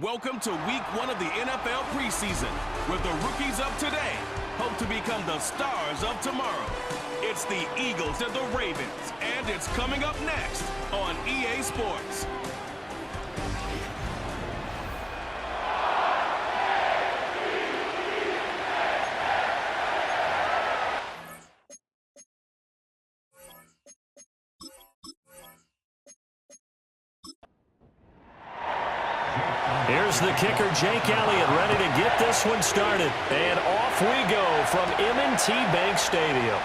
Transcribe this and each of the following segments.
Welcome to week 1 of the NFL preseason, where the rookies of today hope to become the stars of tomorrow. It's the Eagles and the Ravens, and it's coming up next on EA Sports. Here's the kicker, Jake Elliott, ready to get this one started. And off we go from M&T Bank Stadium.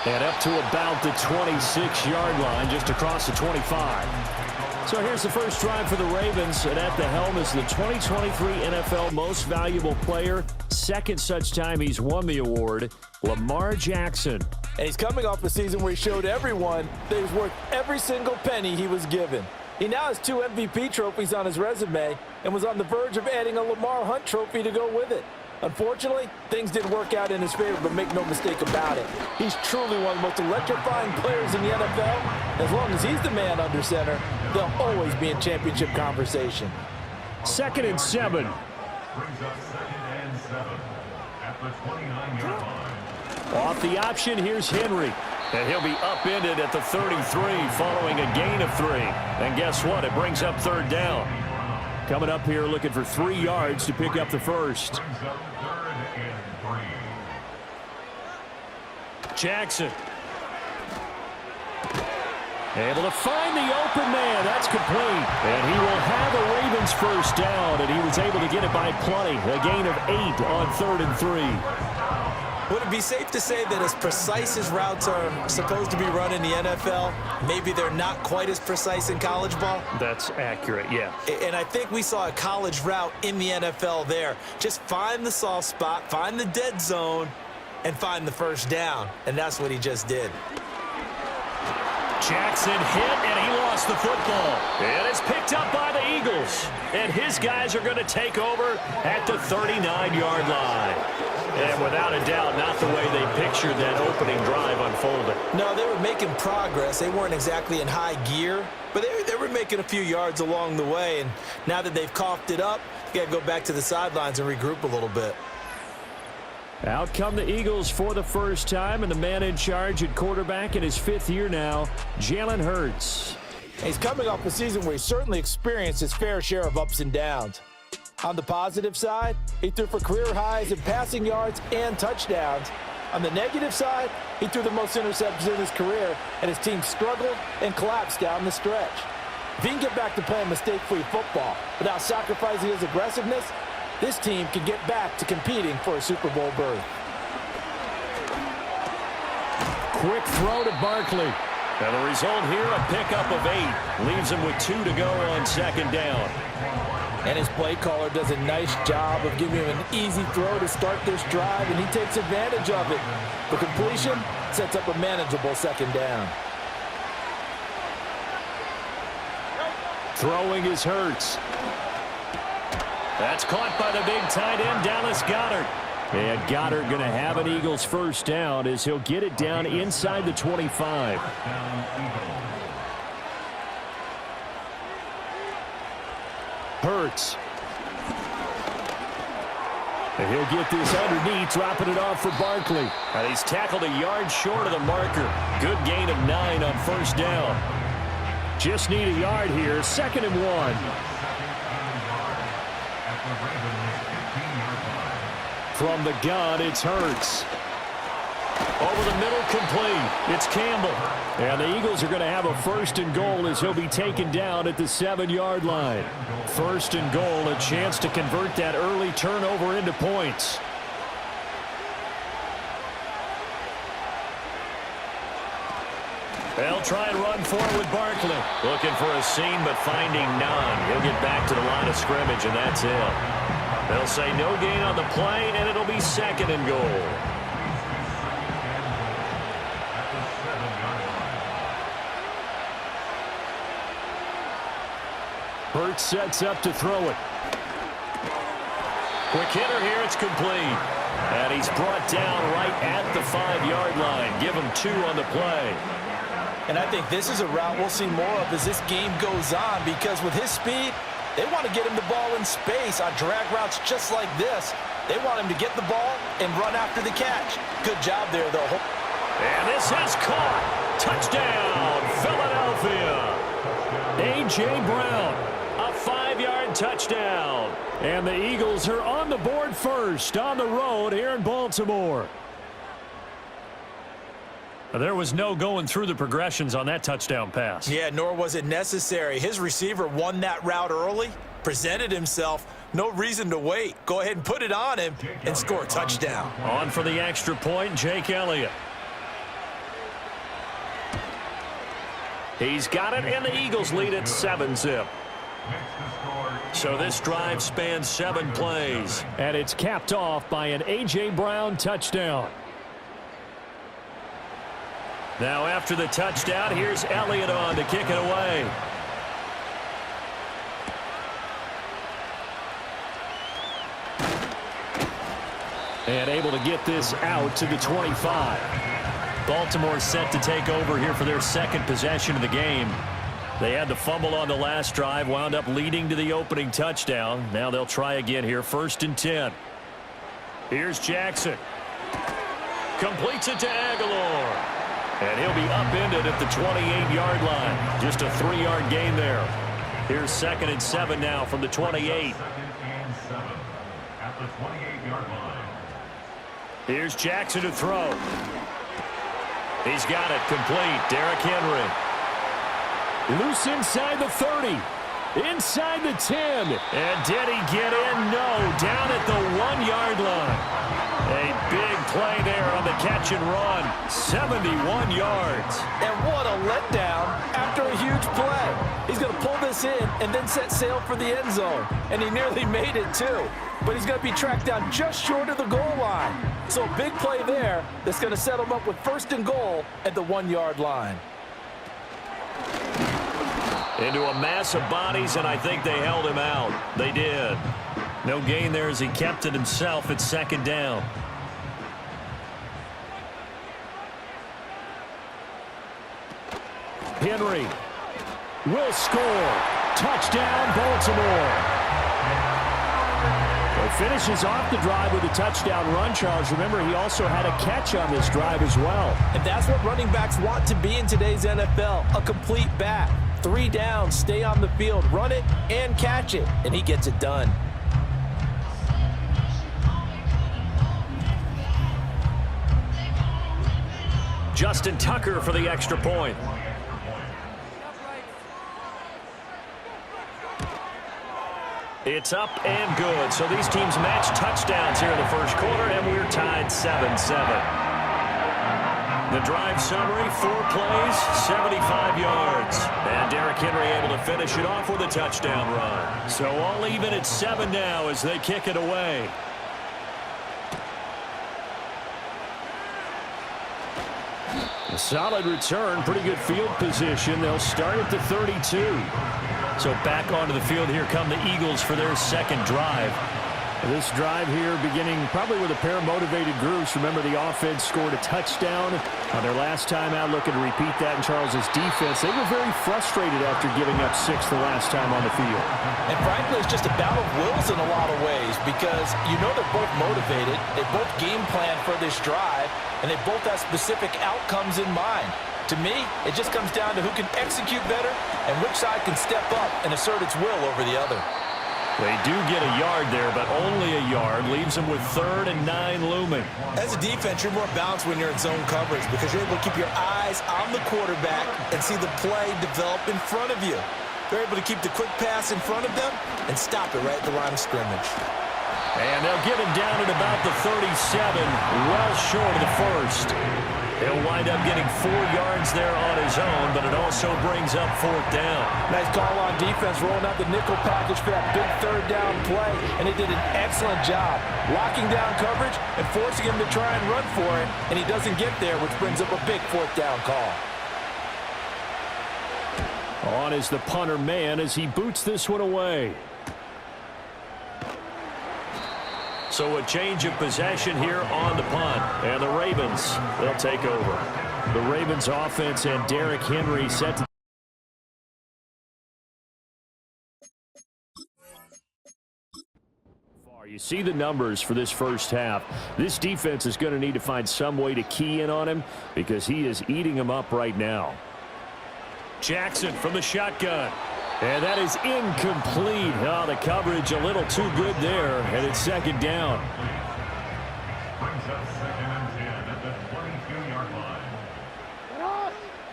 And up to about the 26-yard line, just across the 25. So here's the first drive for the Ravens, and at the helm is the 2023 NFL Most Valuable Player. Second such time he's won the award, Lamar Jackson. And he's coming off a season where he showed everyone that he was worth every single penny he was given. He now has 2 MVP trophies on his resume and was on the verge of adding a Lamar Hunt trophy to go with it. Unfortunately, things didn't work out in his favor, but make no mistake about it. He's truly one of the most electrifying players in the NFL. As long as he's the man under center, they'll always be in championship conversation. 2nd and 7. Off the option, here's Henry. And he'll be upended at the 33 following a gain of 3. And guess what? It brings up 3rd down. Coming up here looking for 3 yards to pick up the first. Jackson. Able to find the open man. That's complete. And he will have a Ravens first down. And he was able to get it by plenty. A gain of 8 on 3rd and 3. Would it be safe to say that as precise as routes are supposed to be run in the NFL, maybe they're not quite as precise in college ball? That's accurate, yeah. And I think we saw a college route in the NFL there. Just find the soft spot, find the dead zone, and find the first down. And that's what he just did. Jackson hit, and he lost the football. And it's picked up by the Eagles. And his guys are going to take over at the 39-yard line. And without a doubt, not the way they pictured that opening drive unfolding. No, they were making progress. They weren't exactly in high gear, but they were making a few yards along the way. And now that they've coughed it up, you got to go back to the sidelines and regroup a little bit. Out come the Eagles for the first time, and the man in charge at quarterback in his 5th year now, Jalen Hurts. He's coming off a season where he certainly experienced his fair share of ups and downs. On the positive side, he threw for career highs in passing yards and touchdowns. On the negative side, he threw the most interceptions in his career, and his team struggled and collapsed down the stretch. If he can get back to playing mistake-free football without sacrificing his aggressiveness, this team can get back to competing for a Super Bowl berth. Quick throw to Barkley. And the result here, a pickup of 8. Leaves him with 2 to go on 2nd down. And his play caller does a nice job of giving him an easy throw to start this drive, and he takes advantage of it. The completion sets up a manageable 2nd down. Throwing is Hurts. That's caught by the big tight end, Dallas Goedert. And Goedert going to have an Eagles first down as he'll get it down inside the 25. Hurts. And he'll get this underneath, dropping it off for Barkley. And he's tackled a yard short of the marker. Good gain of 9 on 1st down. Just need a yard here, 2nd and 1. From the gun, it's Hurts. Over the middle, complete. It's Campbell. And the Eagles are going to have a 1st and goal as he'll be taken down at the 7-yard line. 1st and goal, a chance to convert that early turnover into points. They'll try and run forward with Barkley. Looking for a seam, but finding none. He'll get back to the line of scrimmage, and that's it. They'll say no gain on the play, and it'll be 2nd and goal. Hurts sets up to throw it. Quick hitter here, it's complete. And he's brought down right at the 5-yard line. Give him 2 on the play. And I think this is a route we'll see more of as this game goes on, because with his speed, they want to get him the ball in space on drag routes just like this. They want him to get the ball and run after the catch. Good job there, though. And this is caught. Touchdown, Philadelphia. A.J. Brown, a 5-yard touchdown. And the Eagles are on the board first on the road here in Baltimore. There was no going through the progressions on that touchdown pass. Yeah, nor was it necessary. His receiver won that route early, presented himself. No reason to wait. Go ahead and put it on him and score a touchdown. On for the extra point, Jake Elliott. He's got it, and the Eagles lead at 7-zip. So this drive spans 7 plays. And it's capped off by an A.J. Brown touchdown. Now after the touchdown, here's Elliott on to kick it away. And able to get this out to the 25. Baltimore set to take over here for their second possession of the game. They had the fumble on the last drive, wound up leading to the opening touchdown. Now they'll try again here, 1st and 10. Here's Jackson. Completes it to Aguilar. And he'll be upended at the 28-yard line. Just a 3-yard gain there. Here's 2nd and 7 now from the 28. Here's Jackson to throw. He's got it complete. Derrick Henry. Loose inside the 30. Inside the 10. And did he get in? No. Down at the 1-yard line. A big play there on the catch and run. 71 yards. And what a letdown after a huge play. He's going to pull this in and then set sail for the end zone. And he nearly made it too. But he's going to be tracked down just short of the goal line. So a big play there that's going to set him up with 1st and goal at the 1-yard line. Into a mass of bodies, and I think they held him out. They did. No gain there as he kept it himself at 2nd down. Henry will score. Touchdown, Baltimore. Well, finishes off the drive with a touchdown run, Charles. Remember, he also had a catch on this drive as well. And that's what running backs want to be in today's NFL, a complete back. 3 downs, stay on the field, run it, and catch it, and he gets it done. Justin Tucker for the extra point. It's up and good. So these teams match touchdowns here in the first quarter, and we're tied 7-7. The drive summary, 4 plays, 75 yards. And Derrick Henry able to finish it off with a touchdown run. So all even at 7 now as they kick it away. A solid return, pretty good field position. They'll start at the 32. So back onto the field, here come the Eagles for their second drive. This drive here beginning probably with a pair of motivated groups. Remember, the offense scored a touchdown on their last time out, looking to repeat that in Charles's defense. They were very frustrated after giving up 6 the last time on the field. And frankly, it's just a battle of wills in a lot of ways, because you know they're both motivated. They both game plan for this drive, and they both have specific outcomes in mind. To me, it just comes down to who can execute better and which side can step up and assert its will over the other. They do get a yard there, but only a yard. Leaves them with 3rd and 9 looming. As a defense, you're more balanced when you're in zone coverage because you're able to keep your eyes on the quarterback and see the play develop in front of you. They're able to keep the quick pass in front of them and stop it right at the line of scrimmage. And they'll get him down at about the 37, well short of the first. He'll wind up getting 4 yards there on his own, but it also brings up 4th down. Nice call on defense, rolling out the nickel package for that big 3rd down play, and they did an excellent job locking down coverage and forcing him to try and run for it, and he doesn't get there, which brings up a big 4th down call. On is the punter man as he boots this one away. So a change of possession here on the punt. And the Ravens, they'll take over. The Ravens offense and Derrick Henry set to You see the numbers for this first half. This defense is going to need to find some way to key in on him because he is eating them up right now. Jackson from the shotgun. And that is incomplete. Oh, the coverage a little too good there, and it's second down.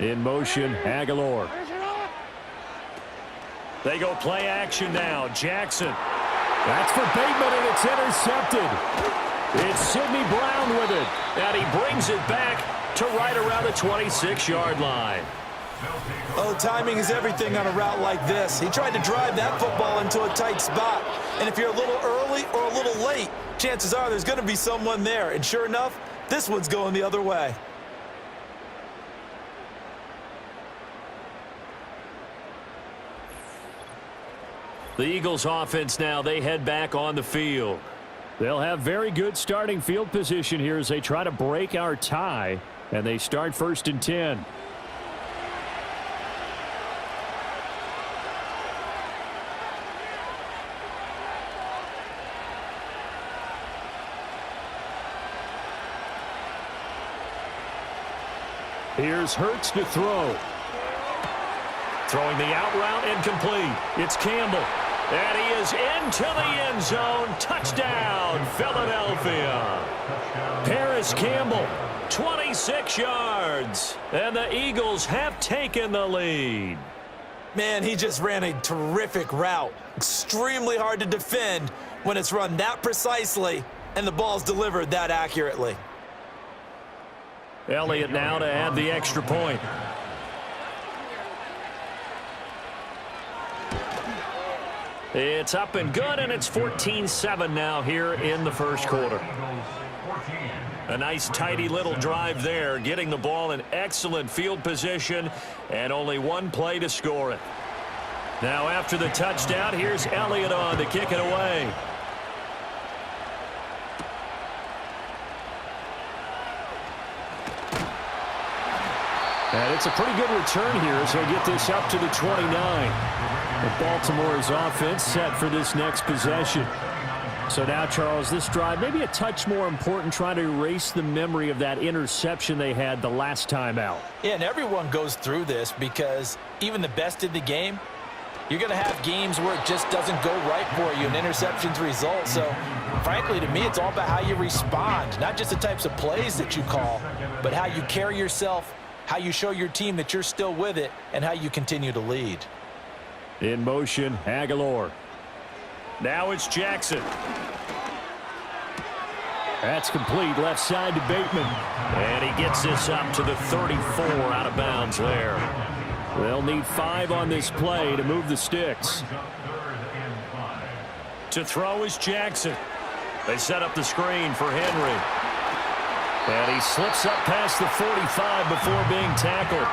In motion, Aguilar. They go play action now. Jackson. That's for Bateman, and it's intercepted. It's Sidney Brown with it, and he brings it back to right around the 26-yard line. Oh, timing is everything on a route like this. He tried to drive that football into a tight spot. And if you're a little early or a little late, chances are there's going to be someone there. And sure enough, this one's going the other way. The Eagles offense now, they head back on the field. They'll have very good starting field position here as they try to break our tie. And they start 1st and 10. Here's Hurts to throw. Throwing the out route incomplete. It's Campbell. And he is into the end zone. Touchdown, Philadelphia. Paris Campbell, 26 yards. And the Eagles have taken the lead. Man, he just ran a terrific route. Extremely hard to defend when it's run that precisely and the ball's delivered that accurately. Elliott now to add the extra point. It's up and good, and it's 14-7 now here in the first quarter. A nice, tidy little drive there, getting the ball in excellent field position, and only one play to score it. Now after the touchdown, here's Elliott on to kick it away. And it's a pretty good return here as they get this up to the 29. Baltimore's offense set for this next possession. So now, Charles, this drive maybe a touch more important, trying to erase the memory of that interception they had the last time out. Yeah, and everyone goes through this because even the best in the game, you're going to have games where it just doesn't go right for you, and interceptions result. So, frankly, to me, it's all about how you respond, not just the types of plays that you call, but how you carry yourself, how you show your team that you're still with it, and how you continue to lead. In motion, Aguilar. Now it's Jackson. That's complete, left side to Bateman. And he gets this up to the 34, out of bounds there. They'll need 5 on this play to move the sticks. To throw is Jackson. They set up the screen for Henry. And he slips up past the 45 before being tackled.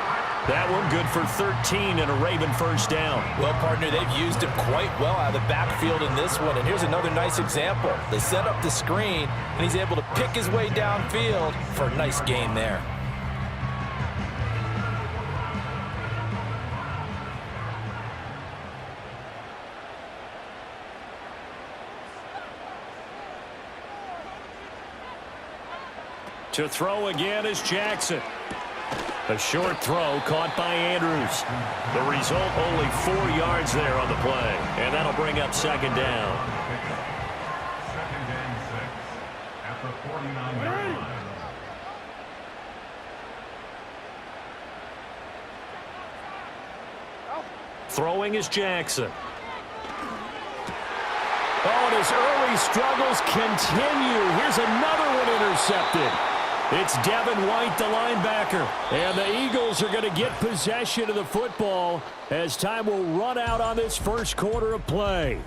That one good for 13 and a Raven first down. Well, partner, they've used him quite well out of the backfield in this one. And here's another nice example. They set up the screen, and he's able to pick his way downfield for a nice gain there. To throw again is Jackson. A short throw caught by Andrews. The result, only 4 yards there on the play. And that'll bring up second down. Second and 6 at the 49-yard line. Throwing is Jackson. Oh, and his early struggles continue. Here's another one intercepted. It's Devin White, the linebacker. And the Eagles are going to get possession of the football as time will run out on this first quarter of play.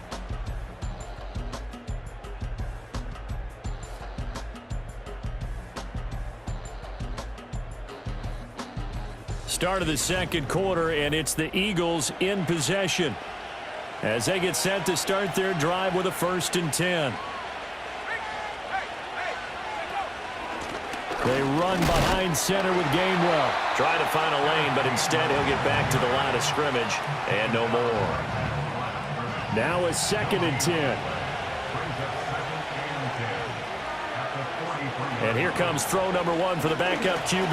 Start of the second quarter, and it's the Eagles in possession as they get set to start their drive with a 1st and 10. They run behind center with Gainwell. Trying to find a lane, but instead he'll get back to the line of scrimmage and no more. Now a 2nd and 10. And here comes throw number 1 for the backup QB.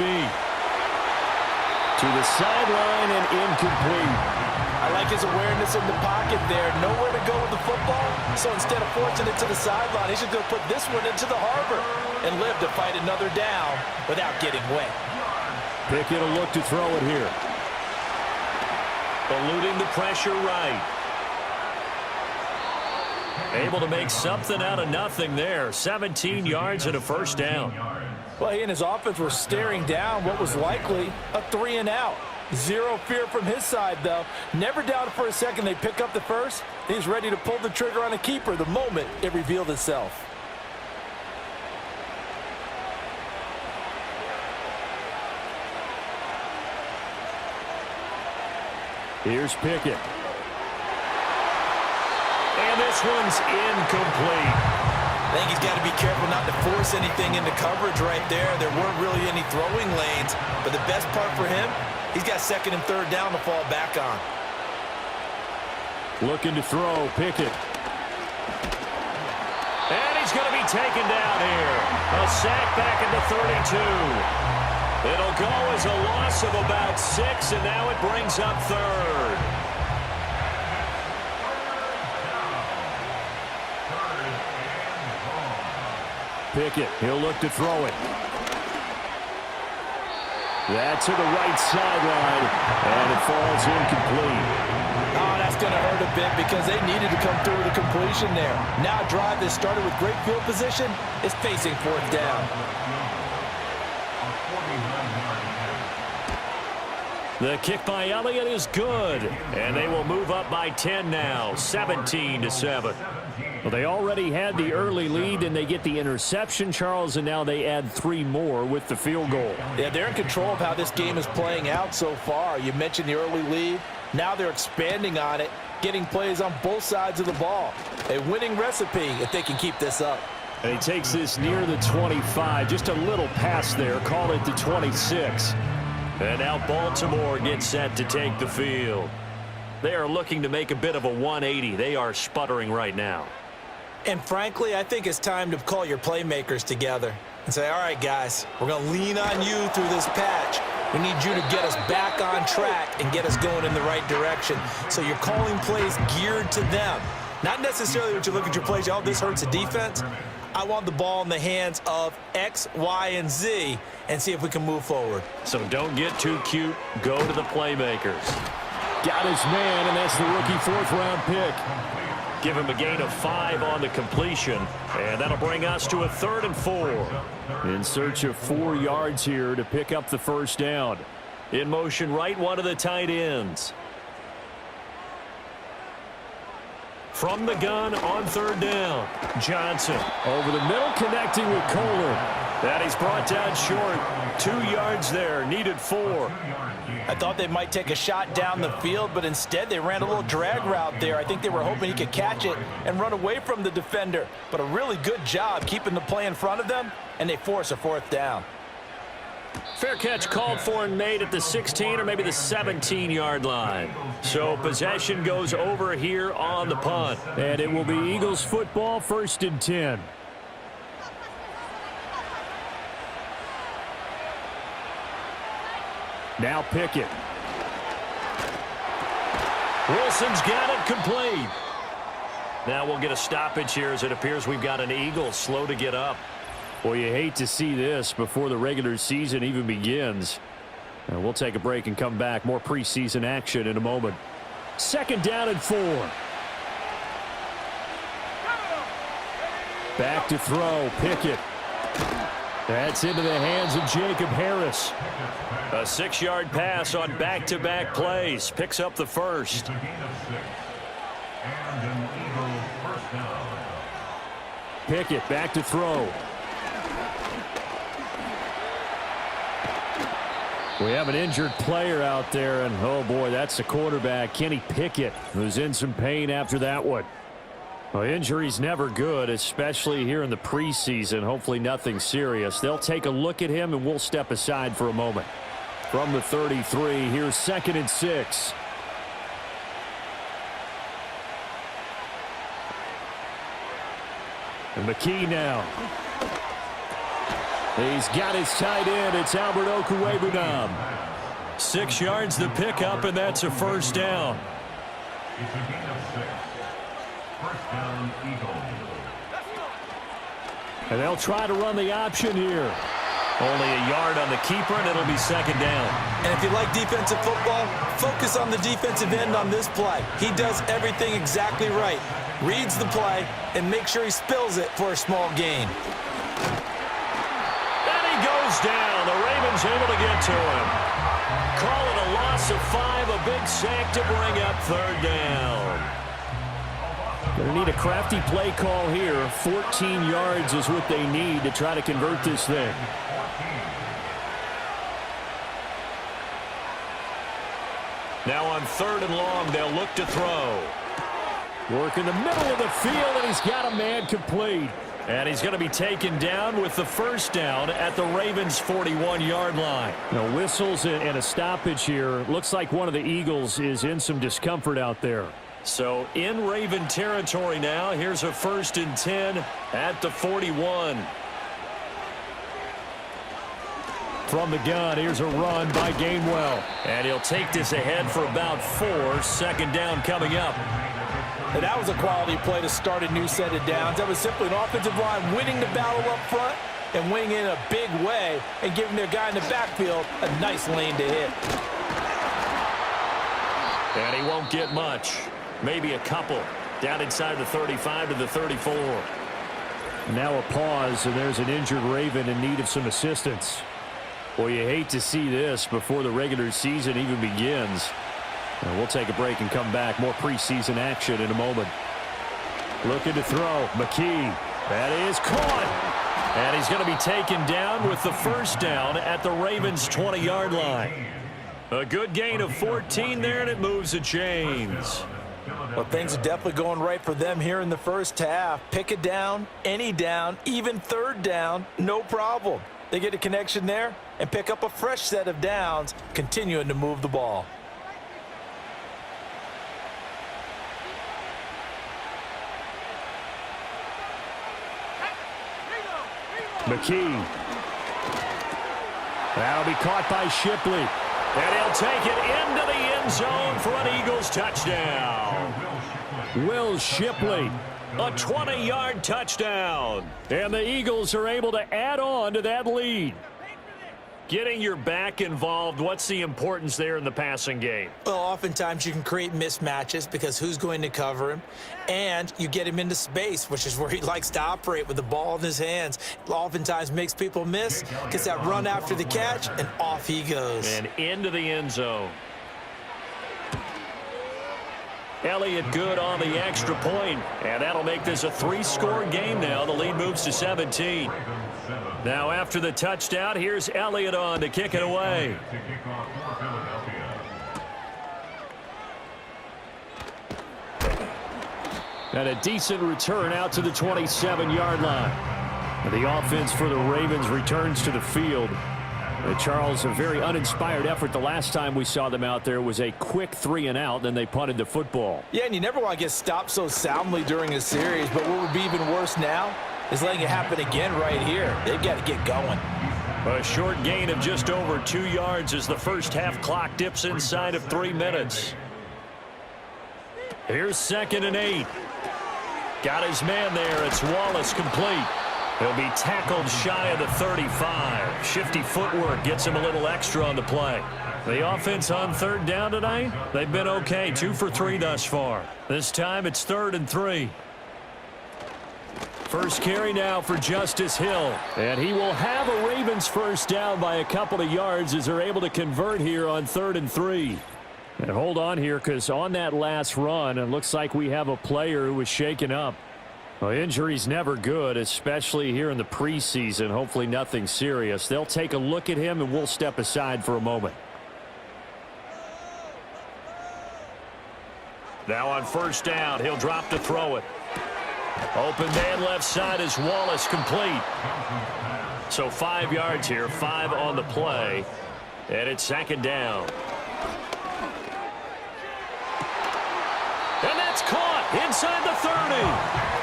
To the sideline and incomplete. I like his awareness in the pocket there. Nowhere to go with the football. So instead of forcing it to the sideline, he's just going to put this one into the harbor and live to fight another down without getting wet. Pickett will look to throw it here. Eluding the pressure right. Able to make something out of nothing there. 17 yards and a first down. Well, he and his offense were staring down what was likely a 3-and-out. Zero fear from his side, though. Never doubted for a second they pick up the first. He's ready to pull the trigger on a keeper the moment it revealed itself. Here's Pickett. And this one's incomplete. I think he's got to be careful not to force anything into coverage right there. There weren't really any throwing lanes, but the best part for him, he's got 2nd and 3rd down to fall back on. Looking to throw, Pickett. And he's going to be taken down here. A sack back at the 32. It'll go as a loss of about 6, and now it brings up 3rd. Pickett, he'll look to throw it. That's to the right sideline, and it falls incomplete. Oh, that's going to hurt a bit because they needed to come through with a completion there. Now a drive that started with great field position is facing 4th down. The kick by Elliott is good, and they will move up by 10 now, 17-7. Well, they already had the early lead, and they get the interception, Charles, and now they add 3 more with the field goal. Yeah, they're in control of how this game is playing out so far. You mentioned the early lead. Now they're expanding on it, getting plays on both sides of the ball. A winning recipe if they can keep this up. And he takes this near the 25, just a little past there, call it the 26. And now Baltimore gets set to take the field. They are looking to make a bit of a 180. They are sputtering right now. And frankly, I think it's time to call your playmakers together and say, all right, guys, we're going to lean on you through this patch. We need you to get us back on track and get us going in the right direction. So you're calling plays geared to them. Not necessarily what you look at your plays, oh, this hurts the defense. I want the ball in the hands of X, Y, and Z and see if we can move forward. So don't get too cute. Go to the playmakers. Got his man, and that's the rookie 4th-round pick. Give him a gain of 5 on the completion, and that'll bring us to a 3rd and 4. In search of 4 yards here to pick up the first down. In motion right, one of the tight ends. From the gun on 3rd down. Johnson over the middle, connecting with Kohler. That he's brought down short. 2 yards there, needed 4. I thought they might take a shot down the field, but instead they ran a little drag route there. I think they were hoping he could catch it and run away from the defender. But a really good job keeping the play in front of them, and they force a 4th down. Fair catch called for and made at the 16 or maybe the 17-yard line. So possession goes over here on the punt. And it will be Eagles football, 1st and 10. Now Pickett. Wilson's got it complete. Now we'll get a stoppage here as it appears we've got an Eagle slow to get up. Well, you hate to see this before the regular season even begins. And we'll take a break and come back. More preseason action in a moment. 2nd down and 4. Back to throw, Pickett. That's into the hands of Jacob Harris. A 6-yard pass on back-to-back plays. Picks up the first. Pickett back to throw. We have an injured player out there, and oh boy, that's the quarterback, Kenny Pickett, who's in some pain after that one. Well, injury's never good, especially here in the preseason. Hopefully nothing serious. They'll take a look at him, and we'll step aside for a moment. From the 33, here's 2nd and 6. And McKee now. He's got his tight end. It's Albert Okwuegbunam. 6 yards the pickup, and that's a first down. It's a gain of 6. First down, Eagles. And they'll try to run the option here. Only a yard on the keeper, and it'll be 2nd down. And if you like defensive football, focus on the defensive end on this play. He does everything exactly right. Reads the play and makes sure he spills it for a small gain. And he goes down. The Ravens able to get to him. Call it a loss of 5, a big sack to bring up 3rd down. Going to need a crafty play call here. 14 yards is what they need to try to convert this thing. Now on 3rd and long, they'll look to throw. Work in the middle of the field, and he's got a man complete. And he's going to be taken down with the first down at the Ravens' 41-yard line. Now, whistles and a stoppage here. Looks like one of the Eagles is in some discomfort out there. So in Raven territory now. Here's a 1st and 10 at the 41. From the gun, here's a run by Gainwell. And he'll take this ahead for about 4. 2nd down coming up. And that was a quality play to start a new set of downs. That was simply an offensive line winning the battle up front and winning in a big way and giving their guy in the backfield a nice lane to hit. And he won't get much. Maybe a couple. Down inside the 35 to the 34. Now a pause, and there's an injured Raven in need of some assistance. Well, you hate to see this before the regular season even begins. We'll take a break and come back. More preseason action in a moment. Looking to throw. McKee. That is caught. And he's going to be taken down with the first down at the Ravens' 20-yard line. A good gain of 14 there, and it moves the chains. Well, things are definitely going right for them here in the first half. Pick it down, any down, even 3rd down, no problem. They get a connection there and pick up a fresh set of downs, continuing to move the ball. McKee. That'll be caught by Shipley. And he'll take it into the end zone for an Eagles touchdown. Will Shipley. A 20-yard touchdown. And the Eagles are able to add on to that lead. Getting your back involved, what's the importance there in the passing game? Well, oftentimes you can create mismatches because who's going to cover him? And you get him into space, which is where he likes to operate with the ball in his hands. Oftentimes makes people miss, gets that run after the catch, and off he goes. And into the end zone. Elliott good on the extra point, and that'll make this a 3-score game now. The lead moves to 17. Now after the touchdown, here's Elliott on to kick it away. And a decent return out to the 27-yard line. The offense for the Ravens returns to the field. Charles, a very uninspired effort. The last time we saw them out there was a quick 3-and-out, then they punted the football. Yeah, and you never want to get stopped so soundly during a series, but what would be even worse now is letting it happen again right here. They've got to get going. A short gain of just over 2 yards as the first half clock dips inside of 3 minutes. Here's 2nd and 8. Got his man there. It's Wallace complete. He'll be tackled shy of the 35. Shifty footwork gets him a little extra on the play. The offense on 3rd down tonight, they've been okay. 2 for 3 thus far. This time it's 3rd and 3. First carry now for Justice Hill. And he will have a Ravens first down by a couple of yards as they're able to convert here on 3rd and 3. And hold on here, because on that last run, it looks like we have a player who was shaken up. Well, injury's never good, especially here in the preseason. Hopefully nothing serious. They'll take a look at him, and we'll step aside for a moment. Now on first down, he'll drop to throw it. Open man left side is Wallace, complete. So 5 yards here, 5 on the play. And it's second down. And that's caught inside the 30.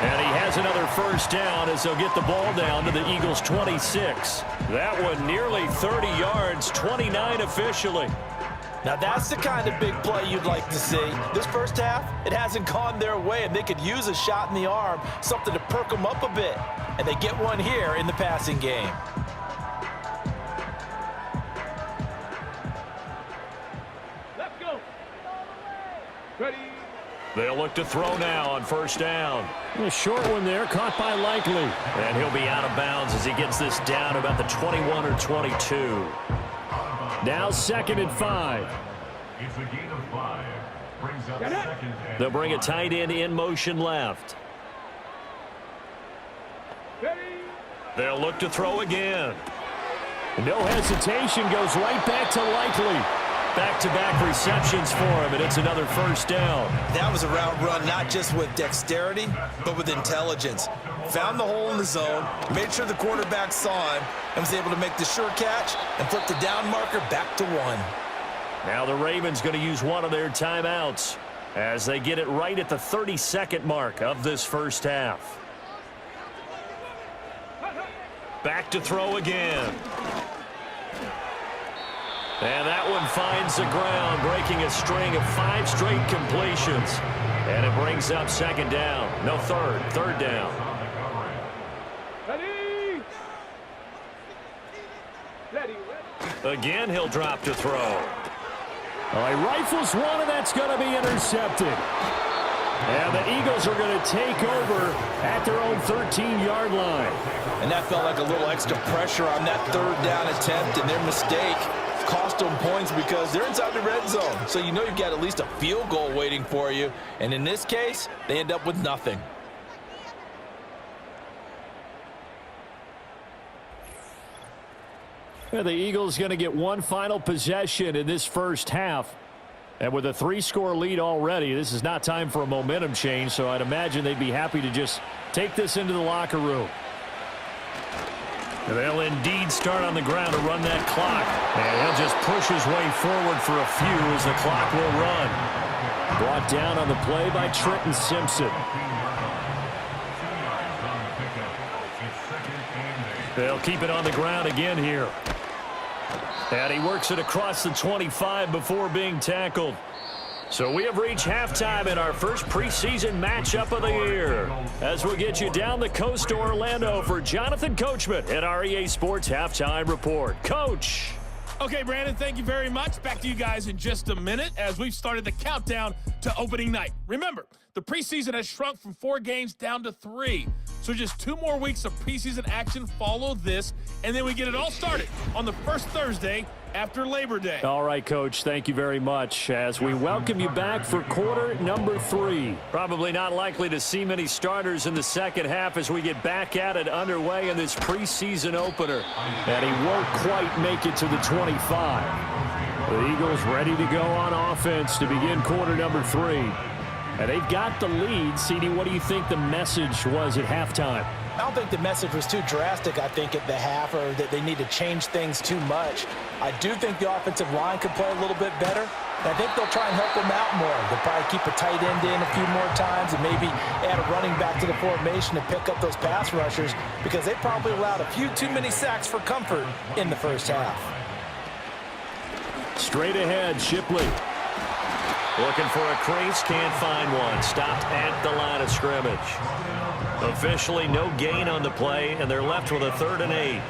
And he has another first down as they'll get the ball down to the Eagles' 26. That one nearly 30 yards, 29 officially. Now that's the kind of big play you'd like to see. This first half, it hasn't gone their way, and they could use a shot in the arm, something to perk them up a bit. And they get one here in the passing game. Let's go. Ready. They'll look to throw now on first down. A short one there, caught by Likely. And he'll be out of bounds as he gets this down about the 21 or 22. Now 2nd and 5. It's a gain of 5. Brings up second and They'll bring a 5. tight end in motion left. They'll look to throw again. No hesitation, goes right back to Likely. Back-to-back receptions for him, and it's another first down. That was a route run not just with dexterity, but with intelligence. Found the hole in the zone, made sure the quarterback saw him, and was able to make the sure catch and flip the down marker back to 1. Now the Ravens going to use one of their timeouts as they get it right at the 30-second mark of this first half. Back to throw again. And that one finds the ground, breaking a string of 5 straight completions. And it brings up second down. No, third down. Again, he'll drop to throw. He rifles one, and that's going to be intercepted. And the Eagles are going to take over at their own 13-yard line. And that felt like a little extra pressure on that third down attempt, and their mistake cost them points because they're inside the red zone. So you know you've got at least a field goal waiting for you. And in this case, they end up with nothing. The Eagles going to get one final possession in this first half. And with a 3-score lead already, this is not time for a momentum change, so I'd imagine they'd be happy to just take this into the locker room. They'll indeed start on the ground to run that clock. And he'll just push his way forward for a few as the clock will run. Brought down on the play by Trenton Simpson. They'll keep it on the ground again here. And he works it across the 25 before being tackled. So we have reached halftime in our first preseason matchup of the year. As we'll get you down the coast to Orlando for Jonathan Coachman at our EA Sports Halftime Report. Coach. Okay, Brandon, thank you very much. Back to you guys in just a minute as we've started the countdown to opening night. Remember, the preseason has shrunk from 4 games down to 3. So just 2 more weeks of preseason action follow this, and then we get it all started on the first Thursday after Labor Day. All right, Coach, thank you very much as we welcome you back for quarter number 3. Probably not likely to see many starters in the second half as we get back at it underway in this preseason opener. And he won't quite make it to the 25. The Eagles ready to go on offense to begin quarter number 3. And they've got the lead. CD, what do you think the message was at halftime? I don't think the message was too drastic, I think, at the half, or that they need to change things too much. I do think the offensive line could play a little bit better. And I think they'll try and help them out more. They'll probably keep a tight end in a few more times and maybe add a running back to the formation to pick up those pass rushers because they probably allowed a few too many sacks for comfort in the first half. Straight ahead, Shipley. Looking for a crease, can't find one. Stopped at the line of scrimmage. Officially no gain on the play, and they're left with a 3rd and 8.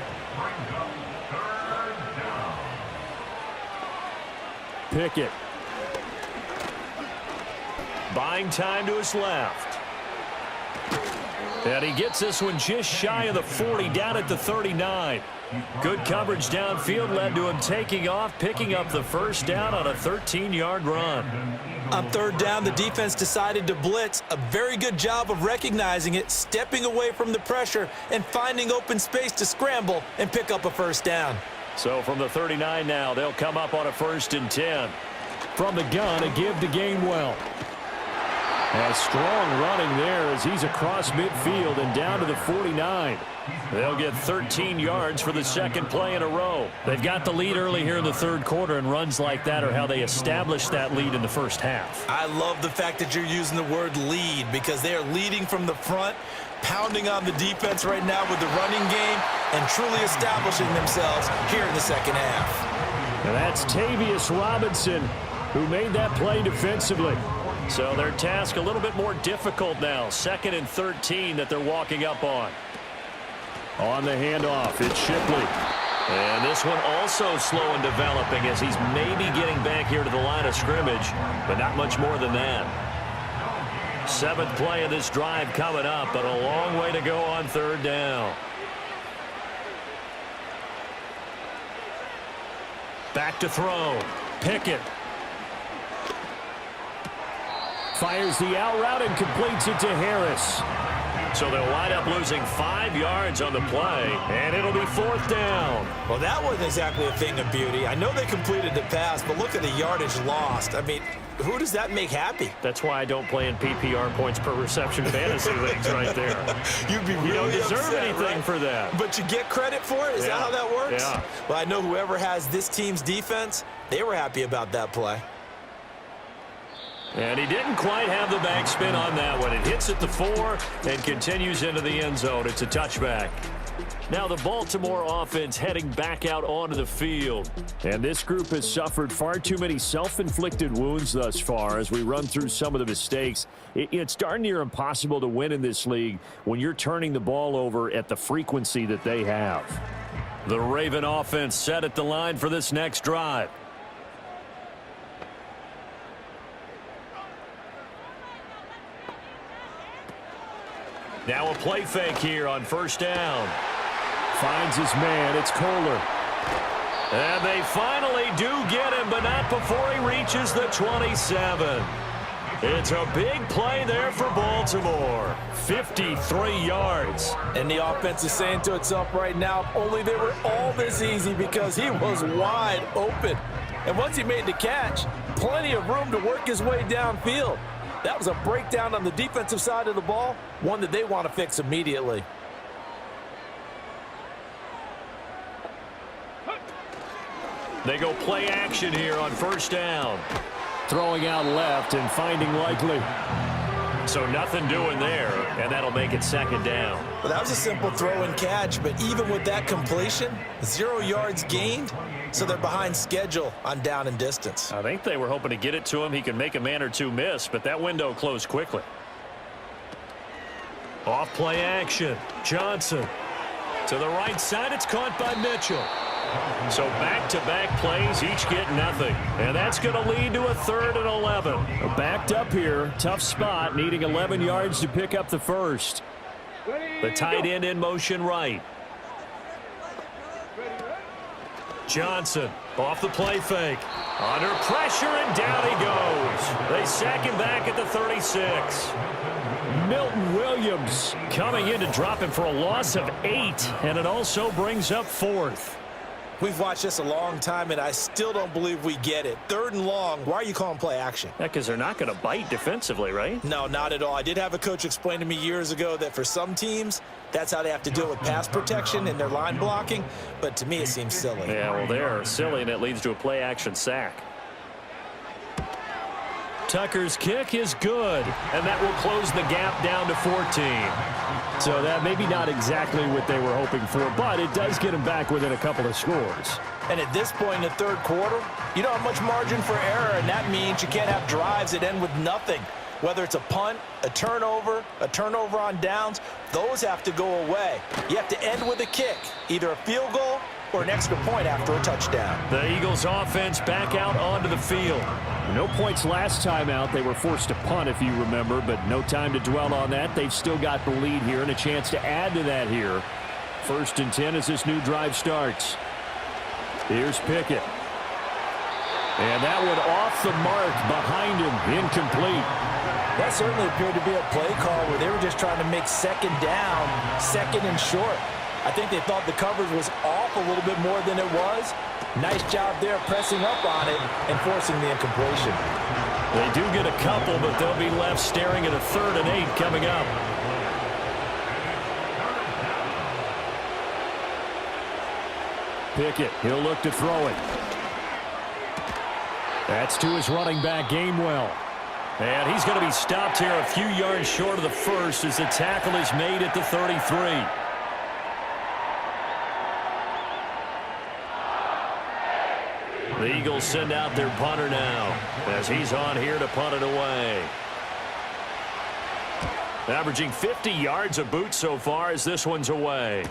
Pickett. Buying time to his left. And he gets this one just shy of the 40, down at the 39. Good coverage downfield led to him taking off, picking up the first down on a 13-yard run. On 3rd down, the defense decided to blitz. A very good job of recognizing it, stepping away from the pressure, and finding open space to scramble and pick up a first down. So from the 39 now, they'll come up on a 1st and 10. From the gun, a give to Gainwell. A strong running there as he's across midfield and down to the 49. They'll get 13 yards for the second play in a row. They've got the lead early here in the third quarter, and runs like that are how they established that lead in the first half. I love the fact that you're using the word lead because they are leading from the front, pounding on the defense right now with the running game, and truly establishing themselves here in the second half. And that's Tavius Robinson who made that play defensively. So their task a little bit more difficult now. 2nd and 13 that they're walking up on. On the handoff, it's Shipley. And this one also slow in developing as he's maybe getting back here to the line of scrimmage, but not much more than that. 7th play of this drive coming up, but a long way to go on 3rd down. Back to throw. Pickett. Fires the out route and completes it to Harris. So they'll wind up losing 5 yards on the play, and it'll be 4th down. Well, that wasn't exactly a thing of beauty. I know they completed the pass, but look at the yardage lost. I mean, who does that make happy? That's why I don't play in PPR points per reception fantasy leagues right there. You'd be really You don't deserve upset, anything right? for that. But you get credit for it? Is that how that works? Yeah. Well, I know whoever has this team's defense, they were happy about that play. And he didn't quite have the backspin on that one. It hits at the 4 and continues into the end zone. It's a touchback. Now the Baltimore offense heading back out onto the field. And this group has suffered far too many self-inflicted wounds thus far as we run through some of the mistakes. It's darn near impossible to win in this league when you're turning the ball over at the frequency that they have. The Raven offense set at the line for this next drive. Now a play fake here on 1st down. Finds his man. It's Kohler. And they finally do get him, but not before he reaches the 27. It's a big play there for Baltimore. 53 yards. And the offense is saying to itself right now, if only they were all this easy because he was wide open. And once he made the catch, plenty of room to work his way downfield. That was a breakdown on the defensive side of the ball, one that they want to fix immediately. They go play action here on 1st down. Throwing out left and finding Likely. So nothing doing there, and that'll make it 2nd down. Well, that was a simple throw and catch, but even with that completion, 0 yards gained, so they're behind schedule on down and distance. I think they were hoping to get it to him. He could make a man or two miss, but that window closed quickly. Off play action. Johnson. To the right side, it's caught by Mitchell. So back-to-back plays, each get nothing. And that's going to lead to a 3rd and 11. Backed up here, tough spot, needing 11 yards to pick up the first. The tight end in motion right. Johnson off the play fake. Under pressure, and down he goes. They sack him back at the 36. Milton Williams Coming in to drop him for a loss of 8, and it also brings up 4th. We've watched this a long time, and I still don't believe we get it. 3rd and long, why are you calling play action? Yeah, because they're not going to bite defensively, right? No, not at all. I did have a coach explain to me years ago that for some teams, that's how they have to deal with pass protection and their line blocking, but to me it seems silly. Yeah, well, they're silly, and it leads to a play action sack. Tucker's kick is good, and that will close the gap down to 14. So that maybe not exactly what they were hoping for, but it does get them back within a couple of scores. And at this point in the 3rd quarter, you don't have much margin for error, and that means you can't have drives that end with nothing. Whether it's a punt, a turnover on downs, those have to go away. You have to end with a kick, either a field goal or an extra point after a touchdown. The Eagles offense back out onto the field. No points last time out. They were forced to punt, if you remember, but no time to dwell on that. They've still got the lead here and a chance to add to that here. 1st and 10 as this new drive starts. Here's Pickett. And that one off the mark behind him, incomplete. That certainly appeared to be a play call where they were just trying to make 2nd down, 2nd and short. I think they thought the coverage was off a little bit more than it was. Nice job there pressing up on it and forcing the incompletion. They do get a couple, but they'll be left staring at a 3rd and 8 coming up. Pickett, he'll look to throw it. That's to his running back, Gainwell. And he's going to be stopped here a few yards short of the first as the tackle is made at the 33. The Eagles send out their punter now as he's on here to punt it away. Averaging 50 yards a boot so far as this one's away.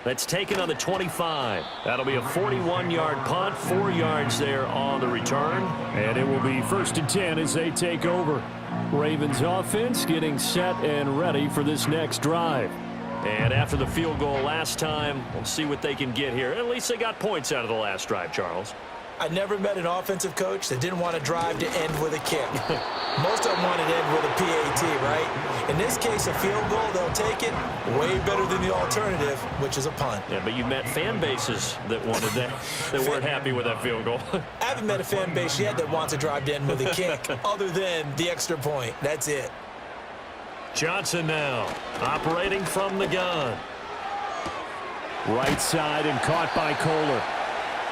That's taken on the 25. That'll be a 41-yard punt, 4 yards there on the return. And it will be 1st and 10 as they take over. Ravens offense getting set and ready for this next drive. And after the field goal last time, we'll see what they can get here. At least they got points out of the last drive, Charles. I never met an offensive coach that didn't want to drive to end with a kick. Most of them wanted to end with a PAT, right? In this case, a field goal, they'll take it way better than the alternative, which is a punt. Yeah, but you met fan bases that wanted that, that weren't happy with that field goal. I haven't met a fan base yet that wants to drive to end with a kick other than the extra point. That's it. Johnson now operating from the gun. Right side and caught by Kohler.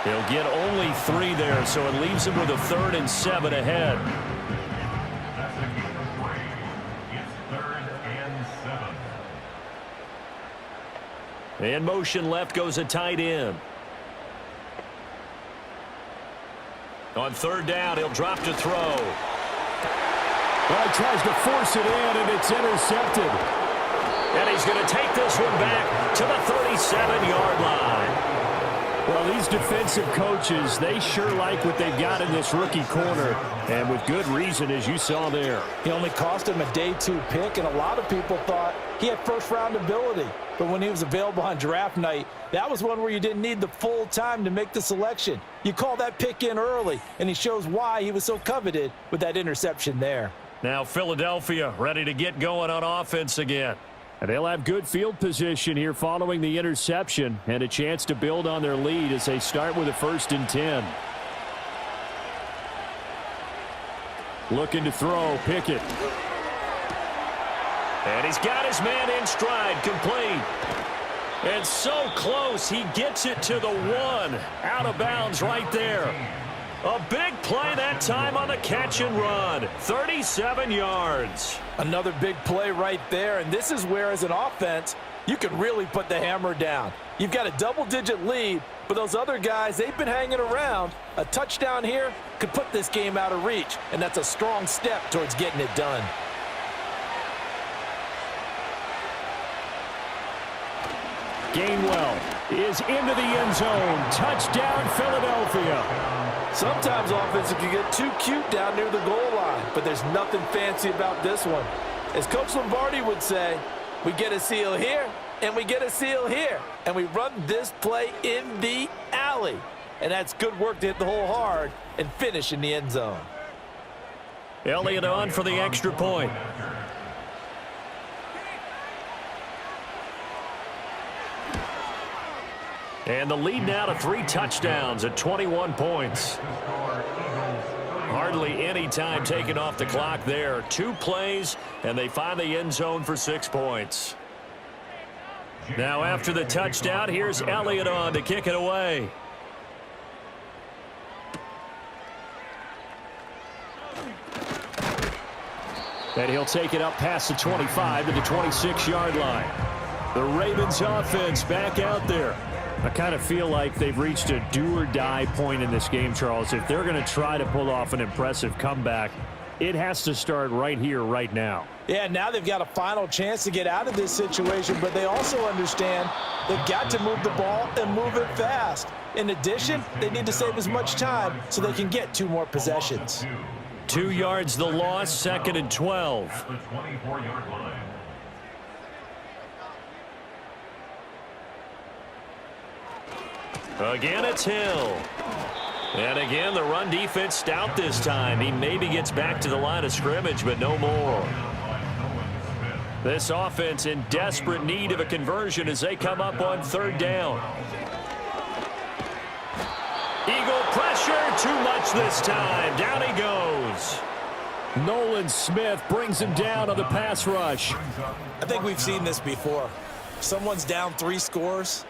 He'll get only 3 there, so it leaves him with a 3rd and 7 ahead. That's a gain of 3. It's 3rd and 7. In motion left goes a tight end. On 3rd down, he'll drop to throw. Well, he tries to force it in, and it's intercepted. And he's going to take this one back to the 37-yard line. Well, these defensive coaches, they sure like what they've got in this rookie corner, and with good reason, as you saw there. He only cost him a day 2 pick, and a lot of people thought he had first-round ability. But when he was available on draft night, that was one where you didn't need the full time to make the selection. You call that pick in early, and he shows why he was so coveted with that interception there. Now Philadelphia ready to get going on offense again. And they'll have good field position here following the interception and a chance to build on their lead as they start with a 1st and 10. Looking to throw, Pickett. And he's got his man in stride, complete. And so close, he gets it to the 1. Out of bounds right there. A big play that time on the catch and run. 37 yards. Another big play right there, and this is where, as an offense, you can really put the hammer down. You've got a double-digit lead, but those other guys, they've been hanging around. A touchdown here could put this game out of reach, and that's a strong step towards getting it done. Gainwell is into the end zone. Touchdown, Philadelphia. Sometimes offense can get too cute down near the goal line, but there's nothing fancy about this one. As Coach Lombardi would say, we get a seal here, and we get a seal here, and we run this play in the alley. And that's good work to hit the hole hard and finish in the end zone. Elliott on for the extra point. And the lead now to 3 touchdowns at 21 points. Hardly any time taken off the clock there. 2 plays, and they find the end zone for 6 points. Now after the touchdown, here's Elliott on to kick it away. And he'll take it up past the 25 to the 26-yard line. The Ravens offense back out there. I kind of feel like they've reached a do-or-die point in this game, Charles. If they're going to try to pull off an impressive comeback, it has to start right here, right now. Yeah, now they've got a final chance to get out of this situation, but they also understand they've got to move the ball and move it fast. In addition, they need to save as much time so they can get 2 more possessions. 2 yards the loss, 2nd and 12. At the 24-yard line. Again, it's Hill. And again, the run defense stout this time. He maybe gets back to the line of scrimmage, but no more. This offense in desperate need of a conversion as they come up on 3rd down. Eagle pressure, too much this time. Down he goes. goes. Nolan Smith brings him down on the pass rush. I think we've seen this before. Someone's down 3 scores.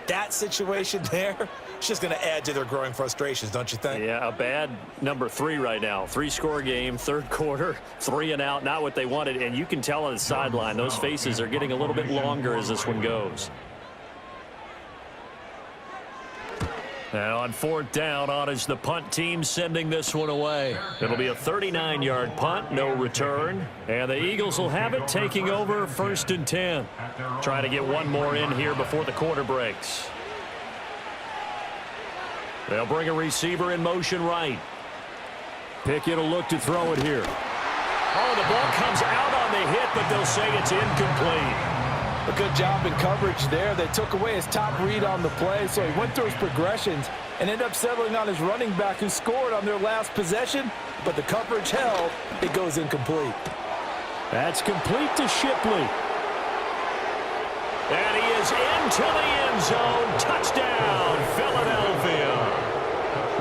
That situation there, it's just going to add to their growing frustrations, don't you think? Yeah, a bad number 3 right now. 3-score game, third quarter, 3 and out, not what they wanted. And you can tell on the sideline, those faces are getting a little bit longer as this one goes. And on 4th down, on is the punt team sending this one away. It'll be a 39-yard punt, no return. And the Eagles will have it, taking over 1st and 10. Trying to get one more in here before the quarter breaks. They'll bring a receiver in motion right. Pickett will look to throw it here. Oh, the ball comes out on the hit, but they'll say it's incomplete. A good job in coverage there. They took away his top read on the play, so he went through his progressions and ended up settling on his running back who scored on their last possession, but the coverage held. It goes incomplete. That's complete to Shipley. And he is into the end zone. Touchdown, Philadelphia.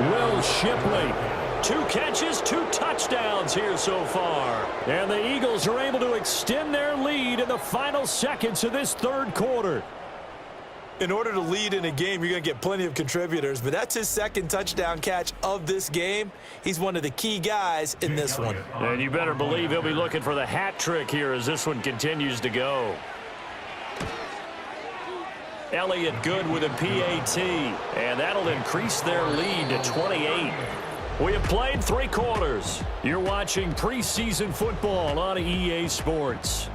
Will Shipley. 2 catches, 2 touchdowns here so far. And the Eagles are able to extend their lead in the final seconds of this third quarter. In order to lead in a game, you're going to get plenty of contributors, but that's his 2nd touchdown catch of this game. He's one of the key guys in this one. And you better believe he'll be looking for the hat trick here as this one continues to go. Elliott good with a PAT, and that'll increase their lead to 28. We have played 3 quarters. You're watching preseason football on EA Sports.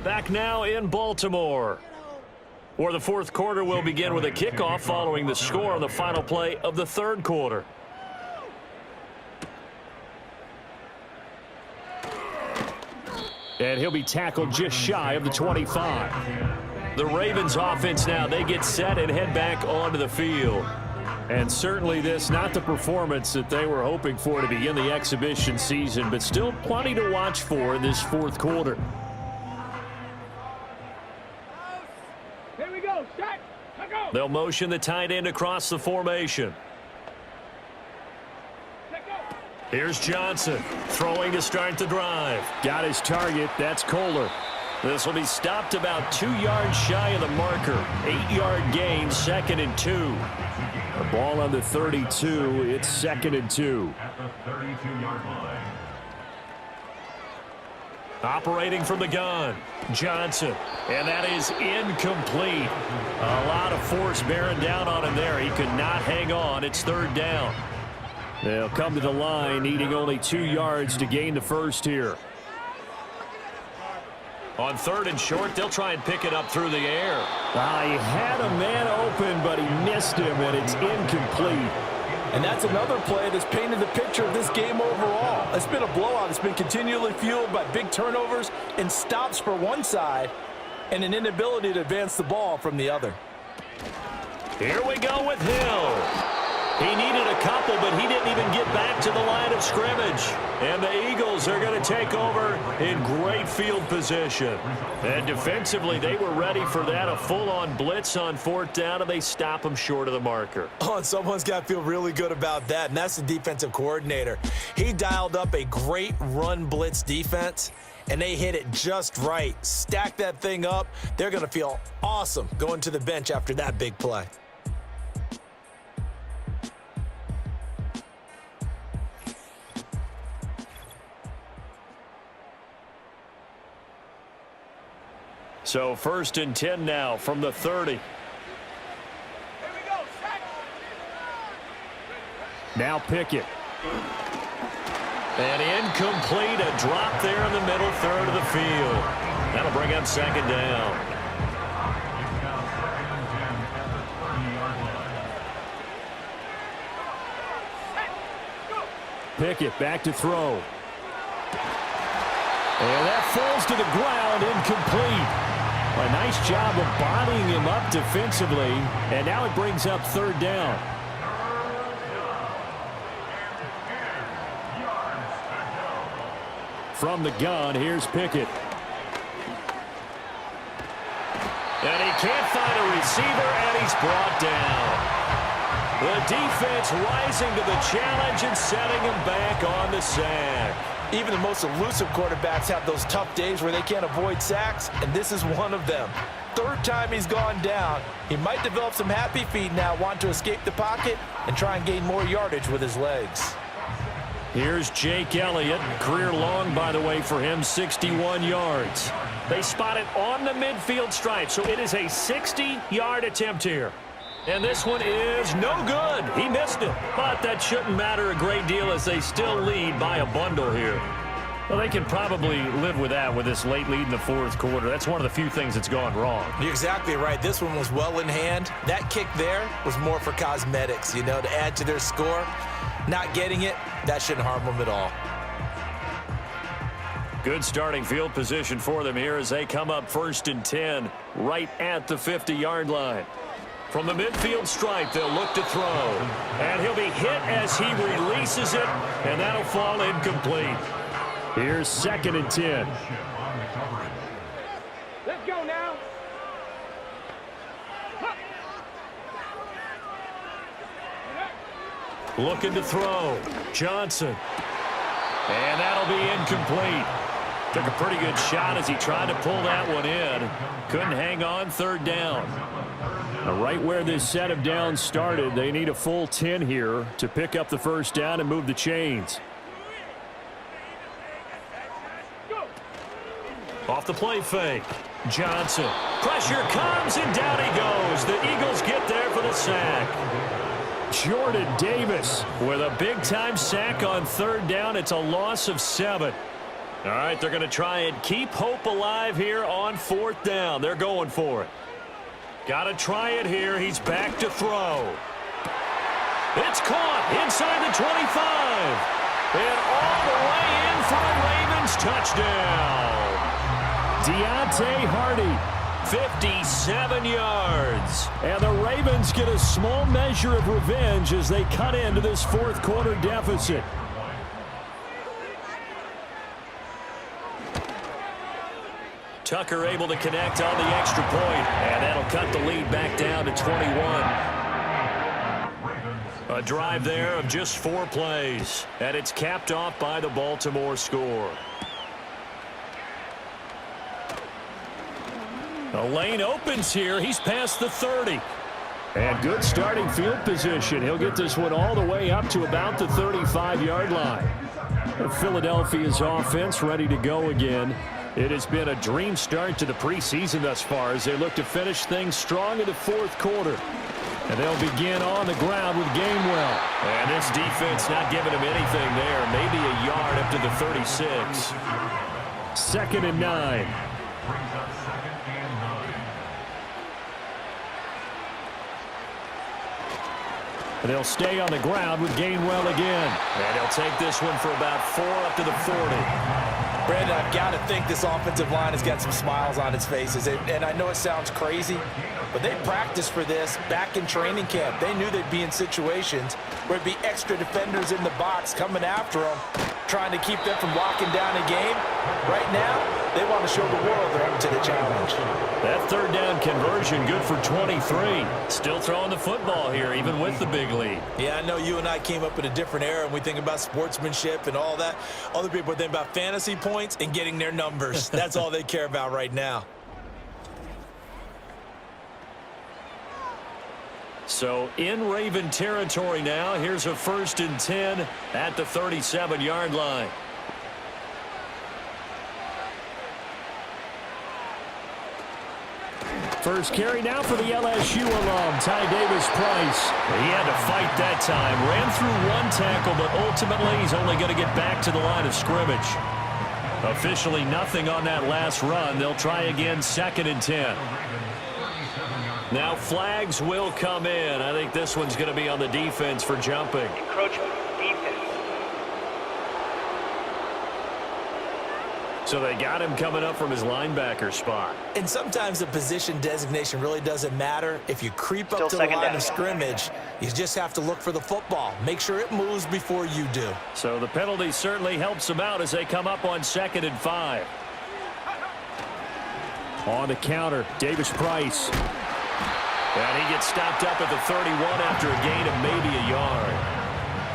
Back now in Baltimore, where the 4th quarter will begin with a kickoff following the score on the final play of the 3rd quarter. And he'll be tackled just shy of the 25. The Ravens offense now, they get set and head back onto the field. And certainly this, not the performance that they were hoping for to begin the exhibition season, but still plenty to watch for in this 4th quarter. Here we go, set, go. They'll motion the tight end across the formation. Here's Johnson, throwing to start the drive. Got his target. That's Kohler. This will be stopped about 2 yards shy of the marker. 8-yard gain, 2nd and 2. The ball on the 32. It's 2nd and 2. At the 32-yard line. Operating from the gun, Johnson. And that is incomplete. A lot of force bearing down on him there. He could not hang on. It's 3rd down. They'll come to the line, needing only 2 yards to gain the first here. On 3rd and short, they'll try and pick it up through the air. He had a man open, but he missed him, and it's incomplete. And that's another play that's painted the picture of this game overall. It's been a blowout. It's been continually fueled by big turnovers and stops for one side and an inability to advance the ball from the other. Here we go with Hill. He needed a couple, but he didn't even get back to the line of scrimmage. And the Eagles are going to take over in great field position. And defensively, they were ready for that, a full-on blitz on 4th down, and they stop him short of the marker. Oh, and someone's got to feel really good about that, and that's the defensive coordinator. He dialed up a great run blitz defense, and they hit it just right. Stack that thing up. They're going to feel awesome going to the bench after that big play. So 1st and 10 now from the 30. Here we go, set. Now Pickett. And incomplete, a drop there in the middle 3rd of the field. That'll bring up 2nd down. It's now 2nd and 10 at the 30-yard line. Pickett back to throw. And that falls to the ground, incomplete. A nice job of bodying him up defensively, and now it brings up 3rd down. From the gun, here's Pickett. And he can't find a receiver, and he's brought down. The defense rising to the challenge and setting him back on the sack. Even the most elusive quarterbacks have those tough days where they can't avoid sacks, and this is one of them. Third time he's gone down. He might develop some happy feet now, want to escape the pocket and try and gain more yardage with his legs. Here's Jake Elliott. Career long, by the way, for him, 61 yards. They spot it on the midfield stripe, so it is a 60-yard attempt here. And this one is no good. He missed it. But that shouldn't matter a great deal as they still lead by a bundle here. Well, they can probably live with that with this late lead in the fourth quarter. That's one of the few things that's gone wrong. You're exactly right. This one was well in hand. That kick there was more for cosmetics, you know, to add to their score. Not getting it, that shouldn't harm them at all. Good starting field position for them here as they come up 1st and 10 right at the 50-yard line. From the midfield stripe, they'll look to throw. And he'll be hit as he releases it, and that'll fall incomplete. Here's 2nd and 10. Let's go now. Looking to throw. Johnson. And that'll be incomplete. Took a pretty good shot as he tried to pull that one in. Couldn't hang on. 3rd down. Now, right where this set of downs started, they need a full 10 here to pick up the 1st down and move the chains. Off the play fake. Johnson. Pressure comes, and down he goes. The Eagles get there for the sack. Jordan Davis with a big-time sack on 3rd down. It's a loss of 7. All right, they're going to try and keep hope alive here on 4th down. They're going for it. Got to try it here. He's back to throw. It's caught inside the 25. And all the way in for a Ravens touchdown. Deontay Hardy, 57 yards. And the Ravens get a small measure of revenge as they cut into this 4th quarter deficit. Tucker able to connect on the extra point, and that'll cut the lead back down to 21. A drive there of just 4 plays, and it's capped off by the Baltimore score. The lane opens here. He's past the 30. And good starting field position. He'll get this one all the way up to about the 35-yard line. Philadelphia's offense ready to go again. It has been a dream start to the preseason thus far as they look to finish things strong in the 4th quarter. And they'll begin on the ground with Gainwell. And this defense not giving him anything there. Maybe a yard up to the 36. 2nd and 9. And they'll stay on the ground with Gainwell again. And he'll take this one for about 4 up to the 40. Brandon, I've got to think this offensive line has got some smiles on its faces. And I know it sounds crazy, but they practiced for this back in training camp. They knew they'd be in situations where it'd be extra defenders in the box coming after them, trying to keep them from locking down a game. Right now, they want to show the world they're up to the challenge. That 3rd down conversion good for 23. Still throwing the football here, even with the big lead. Yeah, I know you and I came up in a different era, and we think about sportsmanship and all that. Other people think about fantasy points and getting their numbers. That's all they care about right now. So in Raven territory now. Here's a 1st and 10 at the 37-yard line. First carry now for the LSU alum, Ty Davis-Price. He had to fight that time. Ran through 1 tackle, but ultimately he's only going to get back to the line of scrimmage. Officially nothing on that last run. They'll try again 2nd and 10. Now flags will come in. I think this one's going to be on the defense for jumping. Encroachment defense. So they got him coming up from his linebacker spot. And sometimes the position designation really doesn't matter. If you creep up to the line of scrimmage, you just have to look for the football. Make sure it moves before you do. So the penalty certainly helps them out as they come up on 2nd and 5. On the counter, Davis Price. And he gets stopped up at the 31 after a gain of maybe a yard.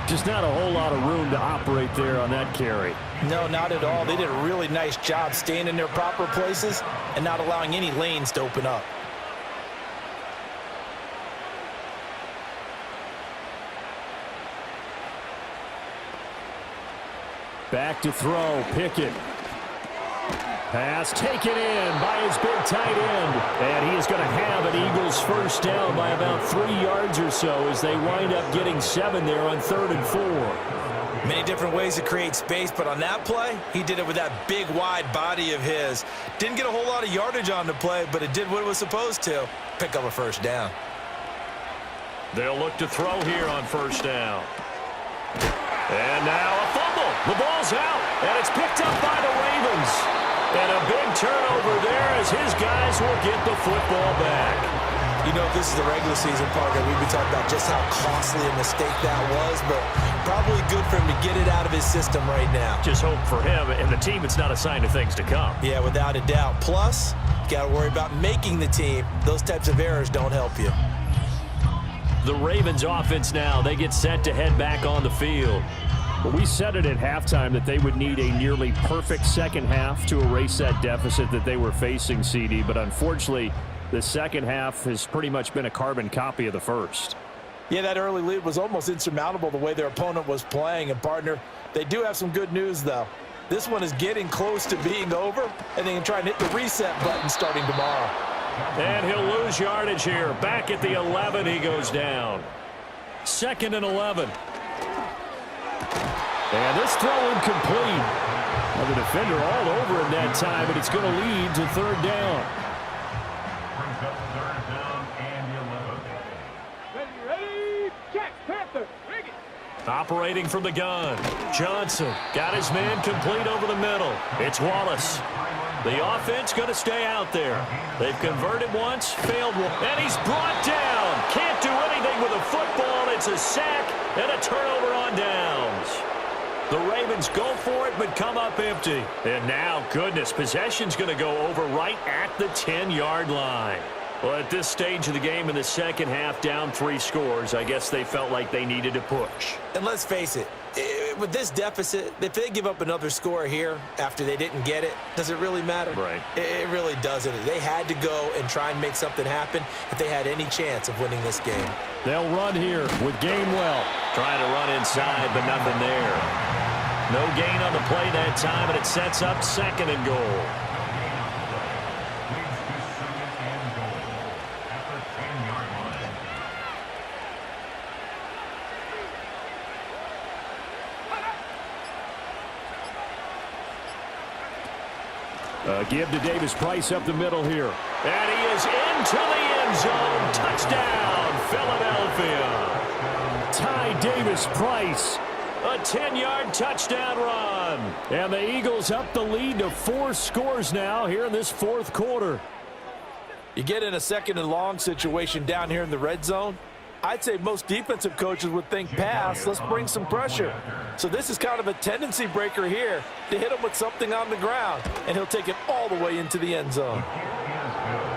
Just not a whole lot of room to operate there on that carry. No, not at all. They did a really nice job staying in their proper places and not allowing any lanes to open up. Back to throw, Pickett. Pass taken in by his big tight end. And he is going to have an Eagles first down by about 3 yards or so as they wind up getting 7 there on 3rd and 4. Many different ways to create space, but on that play, he did it with that big, wide body of his. Didn't get a whole lot of yardage on the play, but it did what it was supposed to. Pick up a first down. They'll look to throw here on first down. And now a fumble. The ball's out, and it's picked up by the Ravens. And a big turnover there as his guys will get the football back. You know, this is the regular season, Parker. We've been talking about just how costly a mistake that was, but probably good for him to get it out of his system right now. Just hope for him and the team it's not a sign of things to come. Yeah, without a doubt. Plus, you got to worry about making the team. Those types of errors don't help you. The Ravens offense now, they get set to head back on the field. Well, we said it at halftime that they would need a nearly perfect second half to erase that deficit that they were facing, CD, but unfortunately, the second half has pretty much been a carbon copy of the first. Yeah, that early lead was almost insurmountable the way their opponent was playing. And, partner, they do have some good news, though. This one is getting close to being over, and they can try and hit the reset button starting tomorrow. And he'll lose yardage here. Back at the 11, he goes down. 2nd and 11. And this throw incomplete. Well, the defender all over him that time, but it's going to lead to 3rd down. Brings up 3rd down and 11. Ready, check, Panther, rig it. Operating from the gun. Johnson got his man complete over the middle. It's Wallace. The offense going to stay out there. They've converted once, failed one, and he's brought down. Can't do anything with a football. It's a sack and a turnover on downs. The Ravens go for it, but come up empty. And now, goodness, possession's going to go over right at the 10-yard line. Well, at this stage of the game in the second half, down 3 scores, I guess they felt like they needed to push. And let's face it, with this deficit, if they give up another score here after they didn't get it, does it really matter? Right. It really doesn't. They had to go and try and make something happen if they had any chance of winning this game. They'll run here with Gainwell. Trying to run inside, but nothing there. No gain on the play that time, and it sets up 2nd and goal. Give to Davis Price up the middle here. And he is into the end zone. Touchdown, Philadelphia. Ty Davis Price. A 10-yard touchdown run. And the Eagles up the lead to 4 scores now here in this 4th quarter. You get in a 2nd and long situation down here in the red zone, I'd say most defensive coaches would think pass, let's bring some pressure. So this is kind of a tendency breaker here to hit him with something on the ground, and he'll take it all the way into the end zone.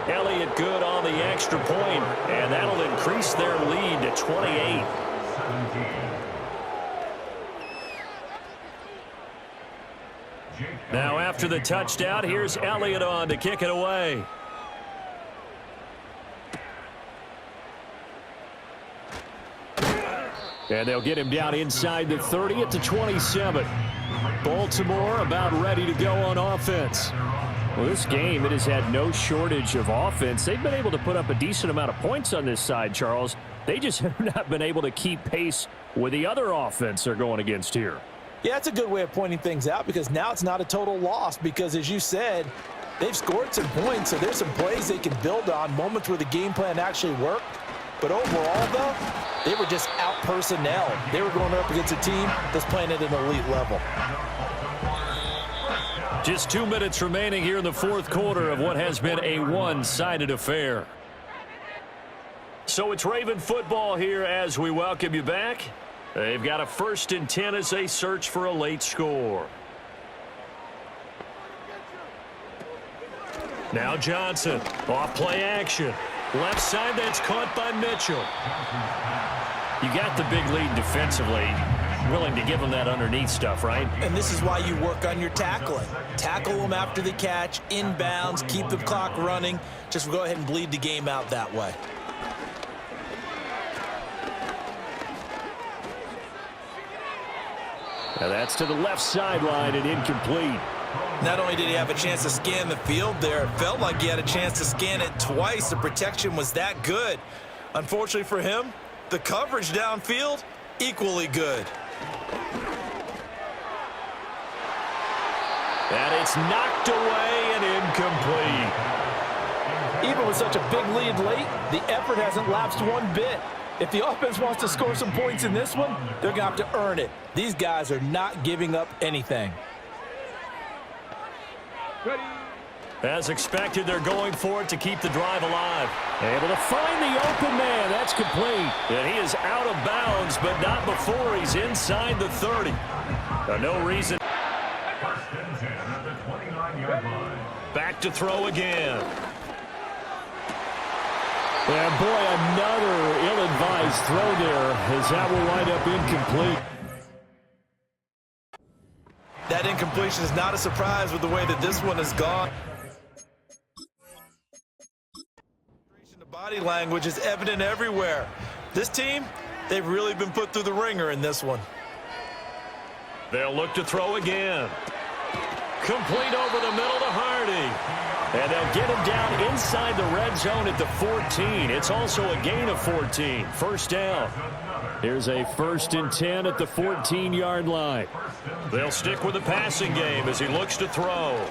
Elliott good on the extra point, and that'll increase their lead to 28. Now after the touchdown, here's Elliott on to kick it away. And they'll get him down inside the 30 at the 27. Baltimore about ready to go on offense. Well, this game, it has had no shortage of offense. They've been able to put up a decent amount of points on this side, Charles. They just have not been able to keep pace with the other offense they're going against here. Yeah, that's a good way of pointing things out because now it's not a total loss because, as you said, they've scored some points, so there's some plays they can build on, moments where the game plan actually worked. But overall, though, they were just out-personnel. They were going up against a team that's playing at an elite level. Just 2 minutes remaining here in the 4th quarter of what has been a one-sided affair. So it's Raven football here as we welcome you back. They've got a 1st and 10 as they search for a late score. Now Johnson, off play action. Left side, that's caught by Mitchell. You got the big lead defensively. Willing to give them that underneath stuff, right? And this is why you work on your tackling. Tackle them after the catch, inbounds, keep the clock running. Just go ahead and bleed the game out that way. Now that's to the left sideline and incomplete. Not only did he have a chance to scan the field there, it felt like he had a chance to scan it twice. The protection was that good. Unfortunately for him, the coverage downfield, equally good. And it's knocked away and incomplete. Even with such a big lead late, the effort hasn't lapsed one bit. If the offense wants to score some points in this one, they're going to have to earn it. These guys are not giving up anything. Ready. As expected, they're going for it to keep the drive alive. Able to find the open man. That's complete. And he is out of bounds, but not before he's inside the 30. No reason. First and 10 at the 29-yard line. Back to throw again. And boy, another ill-advised throw there, as that will wind up incomplete. That incompletion is not a surprise with the way that this one has gone. The body language is evident everywhere. This team, they've really been put through the ringer in this one. They'll look to throw again. Complete over the middle to Hardy. And they'll get him down inside the red zone at the 14. It's also a gain of 14. First down. Here's a 1st and 10 at the 14-yard line. They'll stick with the passing game as he looks to throw.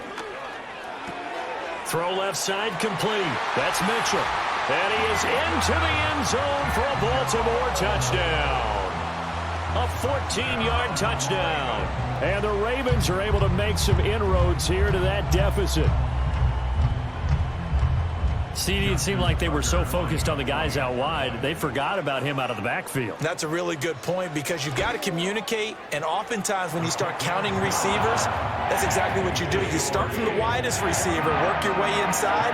Throw left side complete. That's Mitchell. And he is into the end zone for a Baltimore touchdown. A 14-yard touchdown. And the Ravens are able to make some inroads here to that deficit. CD, it seemed like they were so focused on the guys out wide, they forgot about him out of the backfield. That's a really good point because you've got to communicate, and oftentimes when you start counting receivers, that's exactly what you do. You start from the widest receiver, work your way inside.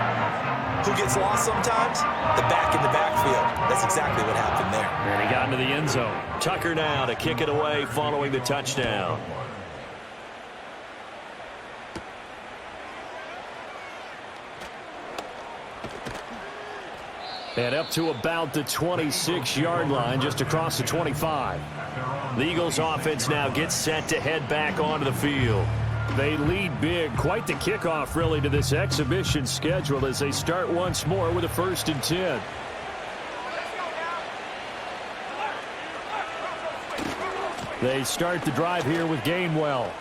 Who gets lost sometimes? The back in the backfield. That's exactly what happened there. And he got into the end zone. Tucker now to kick it away following the touchdown. And up to about the 26-yard line, just across the 25. The Eagles offense now gets set to head back onto the field. They lead big. Quite the kickoff, really, to this exhibition schedule as they start once more with a 1st and 10. They start the drive here with Gainwell.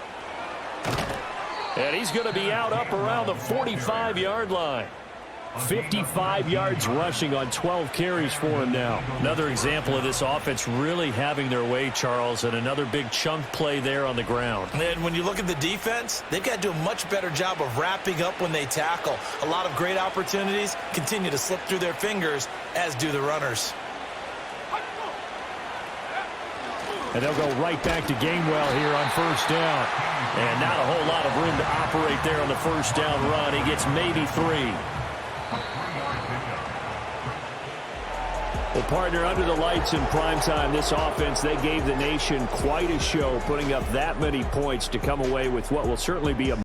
And he's going to be out up around the 45-yard line. 55 yards rushing on 12 carries for him now. Another example of this offense really having their way, Charles, and another big chunk play there on the ground. And when you look at the defense, they've got to do a much better job of wrapping up when they tackle. A lot of great opportunities continue to slip through their fingers, as do the runners. And they'll go right back to Gainwell here on 1st down. And not a whole lot of room to operate there on the 1st down run. He gets maybe 3. Well, partner, under the lights in primetime, this offense, they gave the nation quite a show, putting up that many points to come away with what will certainly be a